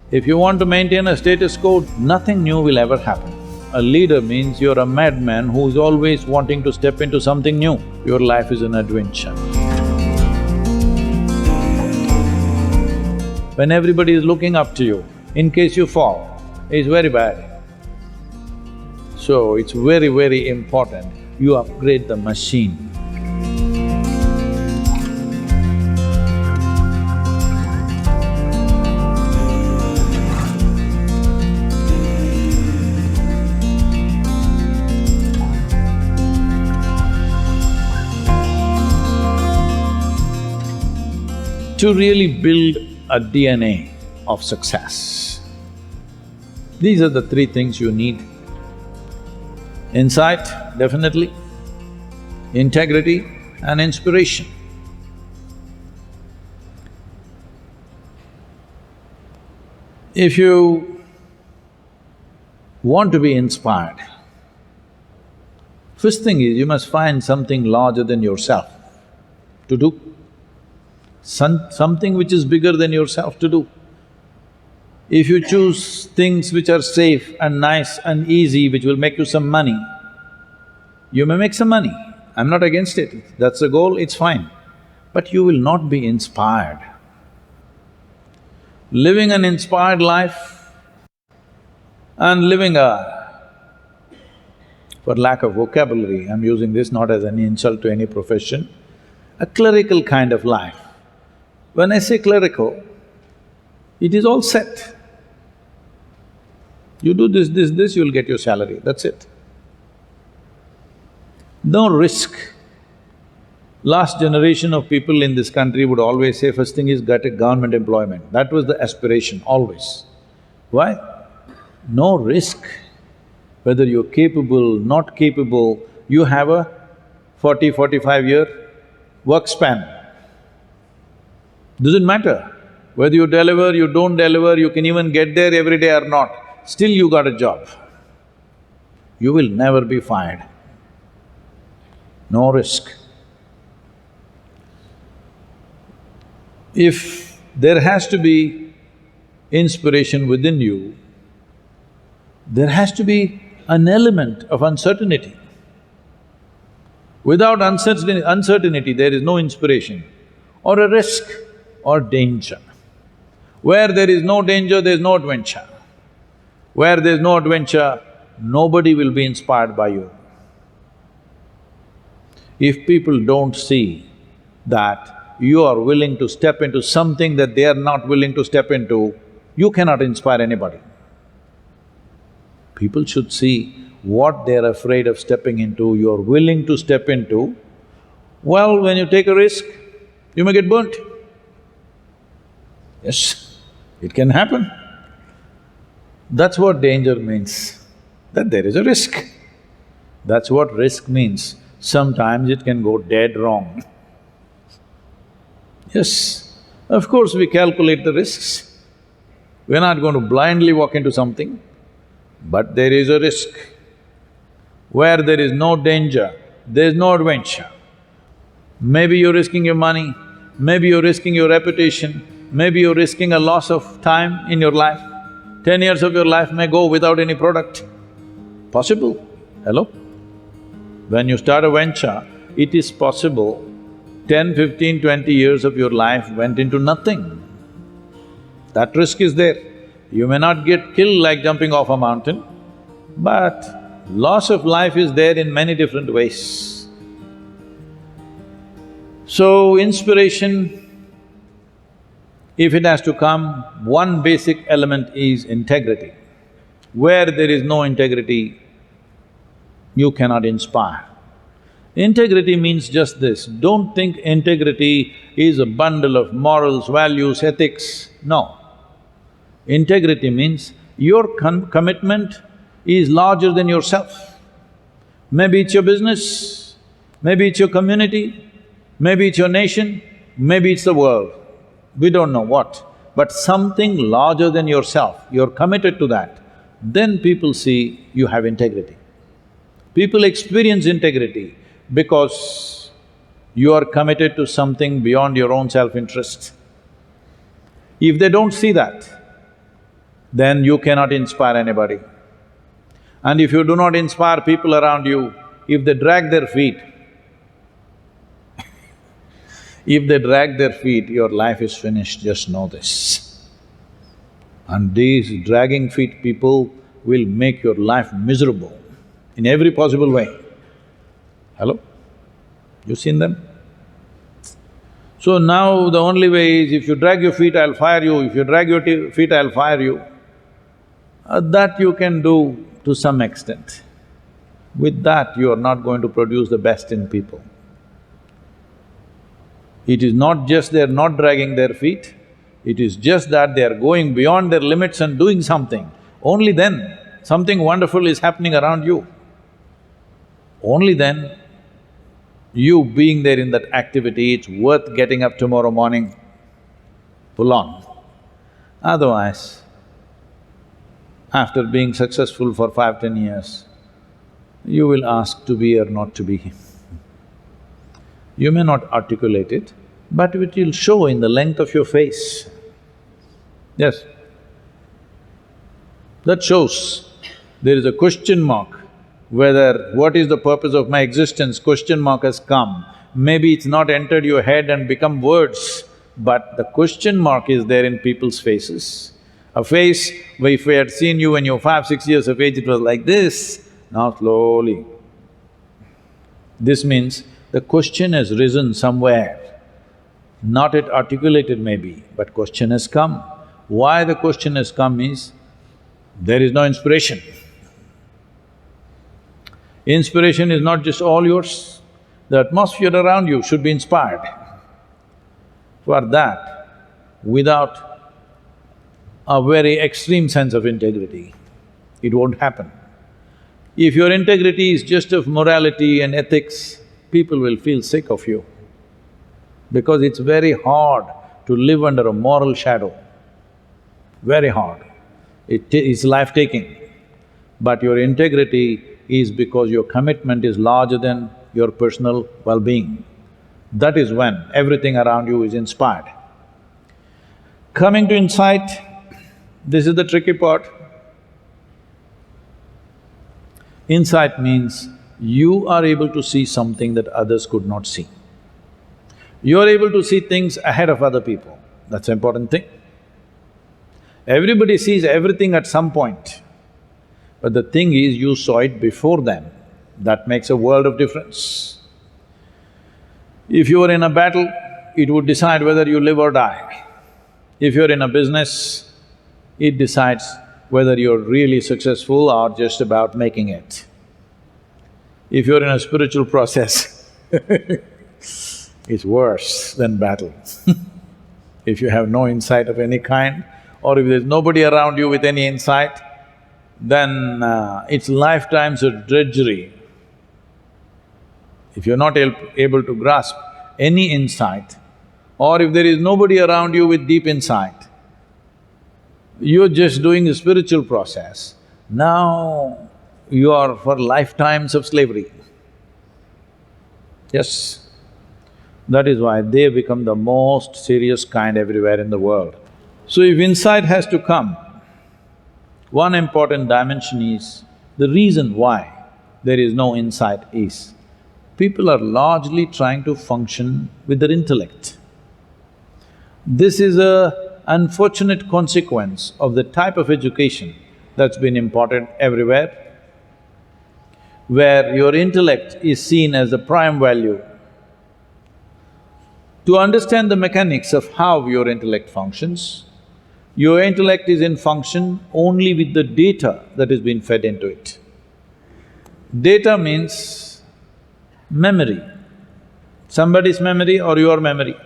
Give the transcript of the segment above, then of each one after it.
If you want to maintain a status quo, nothing new will ever happen. A leader means you're a madman who's always wanting to step into something new. Your life is an adventure. When everybody is looking up to you, in case you fall, it's very bad. So it's very, very important you upgrade the machine. To really build a DNA of success, these are the three things you need. Insight, definitely, integrity and inspiration. If you want to be inspired, first thing is you must find something larger than yourself to do. Something which is bigger than yourself to do. If you choose things which are safe and nice and easy, which will make you some money, you may make some money, I'm not against it, that's the goal, it's fine. But you will not be inspired. Living an inspired life and living for lack of vocabulary, I'm using this not as an insult to any profession, a clerical kind of life. When I say clerical, it is all set. You do this, you'll get your salary, that's it. No risk. Last generation of people in this country would always say, first thing is get a government employment. That was the aspiration, always. Why? No risk. Whether you're capable, not capable, you have a 40-45 year work span. Doesn't matter whether you deliver, you don't deliver, you can even get there every day or not, still you got a job. You will never be fired. No risk. If there has to be inspiration within you, there has to be an element of uncertainty. Without uncertainty, there is no inspiration or a risk or danger. Where there is no danger, there is no adventure. Where there is no adventure, nobody will be inspired by you. If people don't see that you are willing to step into something that they are not willing to step into, you cannot inspire anybody. People should see what they're afraid of stepping into, you're willing to step into. Well, when you take a risk, you may get burnt. Yes, it can happen. That's what danger means, that there is a risk. That's what risk means. Sometimes it can go dead wrong. Yes, of course we calculate the risks. We're not going to blindly walk into something, but there is a risk. Where there is no danger, there is no adventure. Maybe you're risking your money, maybe you're risking your reputation, maybe you're risking a loss of time in your life. 10 years of your life may go without any product. Possible, hello? When you start a venture, it is possible 10, 15, 20 years of your life went into nothing. That risk is there. You may not get killed like jumping off a mountain, but loss of life is there in many different ways. So, inspiration, if it has to come, one basic element is integrity. Where there is no integrity, you cannot inspire. Integrity means just this, don't think integrity is a bundle of morals, values, ethics, no. Integrity means your commitment is larger than yourself. Maybe it's your business, maybe it's your community, maybe it's your nation, maybe it's the world. We don't know what, but something larger than yourself, you're committed to that, then people see you have integrity. People experience integrity because you are committed to something beyond your own self-interest. If they don't see that, then you cannot inspire anybody. And if you do not inspire people around you, if they drag their feet, your life is finished, just know this. And these dragging feet people will make your life miserable in every possible way. Hello? You seen them? So now the only way is, if you drag your feet, I'll fire you, if you drag your feet, I'll fire you. That you can do to some extent. With that, you are not going to produce the best in people. It is not just they're not dragging their feet, it is just that they are going beyond their limits and doing something. Only then, something wonderful is happening around you. Only then, you being there in that activity, it's worth getting up tomorrow morning, pull on. Otherwise, after being successful for 5–10 years, you will ask to be or not to be. You may not articulate it, but it will show in the length of your face. Yes. That shows there is a question mark, whether what is the purpose of my existence, question mark has come. Maybe it's not entered your head and become words, but the question mark is there in people's faces. A face, if we had seen you when you were 5–6 years of age, it was like this, now slowly. This means the question has risen somewhere, not yet articulated maybe, but question has come. Why the question has come is, there is no inspiration. Inspiration is not just all yours, the atmosphere around you should be inspired. For that, without a very extreme sense of integrity, it won't happen. If your integrity is just of morality and ethics, people will feel sick of you, because it's very hard to live under a moral shadow, very hard. It is life-taking. But your integrity is because your commitment is larger than your personal well-being. That is when everything around you is inspired. Coming to insight, this is the tricky part. Insight means you are able to see something that others could not see. You are able to see things ahead of other people, that's the important thing. Everybody sees everything at some point, but the thing is, you saw it before them. That makes a world of difference. If you are in a battle, it would decide whether you live or die. If you're in a business, it decides whether you're really successful or just about making it. If you're in a spiritual process, it's worse than battle. If you have no insight of any kind, or if there's nobody around you with any insight, then it's lifetimes of drudgery. If you're not able to grasp any insight, or if there is nobody around you with deep insight, you're just doing a spiritual process, now you are for lifetimes of slavery. Yes, that is why they become the most serious kind everywhere in the world. So if insight has to come, one important dimension is the reason why there is no insight is people are largely trying to function with their intellect. This is an unfortunate consequence of the type of education that's been imparted everywhere, where your intellect is seen as the prime value. To understand the mechanics of how your intellect functions, your intellect is in function only with the data that has been fed into it. Data means memory, somebody's memory or your memory.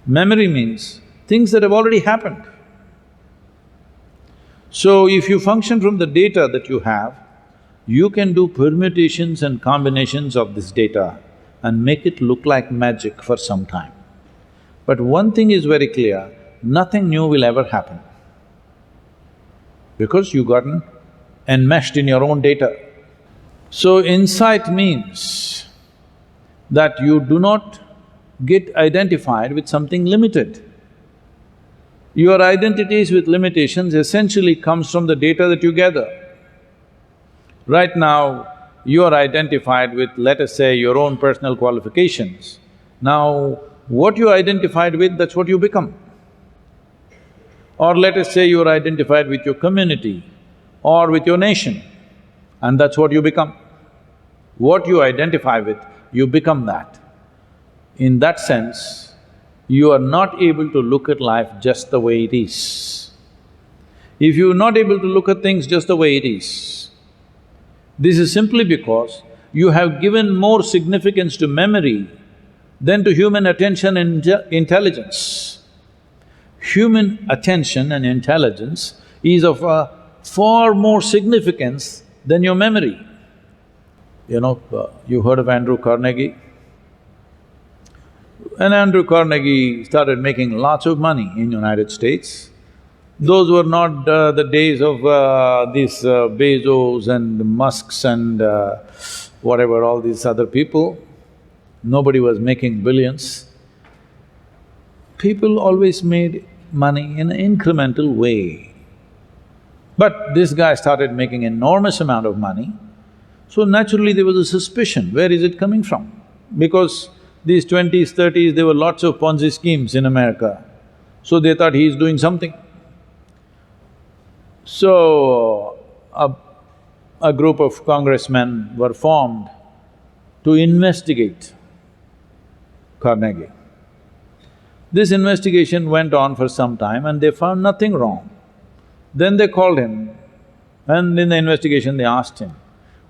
Memory means things that have already happened. So if you function from the data that you have, you can do permutations and combinations of this data and make it look like magic for some time. But one thing is very clear, nothing new will ever happen, because you've gotten enmeshed in your own data. So insight means that you do not get identified with something limited. Your identities with limitations essentially comes from the data that you gather. Right now, you are identified with, let us say, your own personal qualifications. Now, what you identified with, that's what you become. Or let us say you are identified with your community or with your nation, and that's what you become. What you identify with, you become that. In that sense, you are not able to look at life just the way it is. If you're not able to look at things just the way it is, this is simply because you have given more significance to memory than to human attention and intelligence. Human attention and intelligence is of a far more significance than your memory. You heard of Andrew Carnegie? And Andrew Carnegie started making lots of money in United States. Those were not the days of these Bezos and Musks and whatever, all these other people. Nobody was making billions. People always made money in an incremental way. But this guy started making enormous amount of money, so naturally there was a suspicion, where is it coming from? Because these 20s, 30s, there were lots of Ponzi schemes in America, so they thought he's doing something. So, a group of congressmen were formed to investigate Carnegie. This investigation went on for some time and they found nothing wrong. Then they called him and in the investigation they asked him,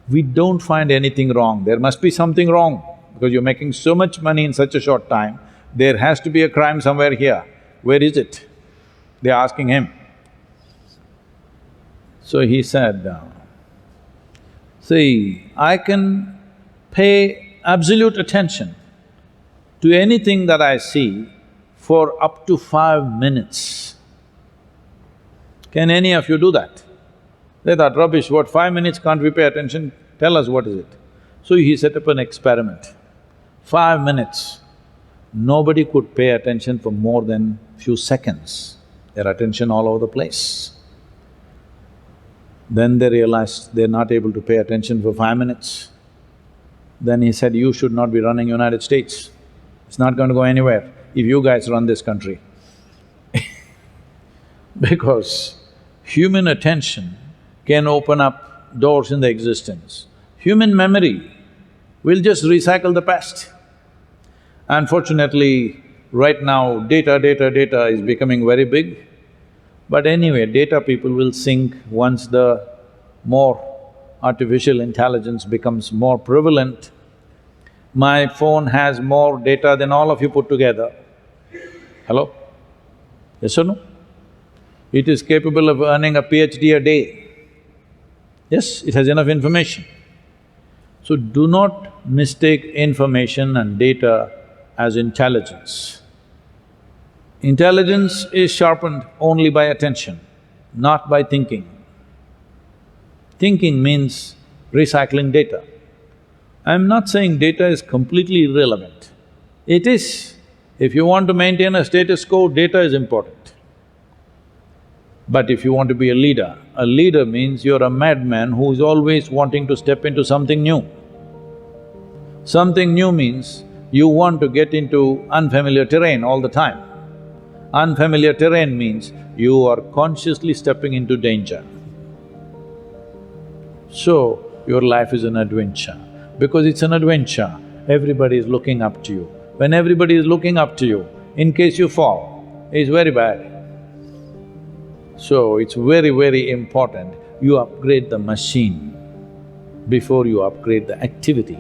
"We don't find anything wrong, there must be something wrong because you're making so much money in such a short time, there has to be a crime somewhere here. Where is it?" They're asking him. So he said, "See, I can pay absolute attention to anything that I see for up to 5 minutes. Can any of you do that?" They thought, "Rubbish, what, 5 minutes can't we pay attention? Tell us what is it." So he set up an experiment. 5 minutes, nobody could pay attention for more than few seconds, their attention all over the place. Then they realized they're not able to pay attention for 5 minutes. Then he said, "You should not be running United States. It's not going to go anywhere if you guys run this country." Because human attention can open up doors in the existence. Human memory will just recycle the past. Unfortunately, right now data is becoming very big. But anyway, data people will sink once the more artificial intelligence becomes more prevalent. My phone has more data than all of you put together. Hello? Yes or no? It is capable of earning a PhD a day. Yes, it has enough information. So do not mistake information and data as intelligence. Intelligence is sharpened only by attention, not by thinking. Thinking means recycling data. I'm not saying data is completely irrelevant. It is. If you want to maintain a status quo, data is important. But if you want to be a leader means you're a madman who is always wanting to step into something new. Something new means you want to get into unfamiliar terrain all the time. Unfamiliar terrain means you are consciously stepping into danger. So, your life is an adventure. Because it's an adventure, everybody is looking up to you. When everybody is looking up to you, in case you fall, it's very bad. So, it's very, very important you upgrade the machine before you upgrade the activity.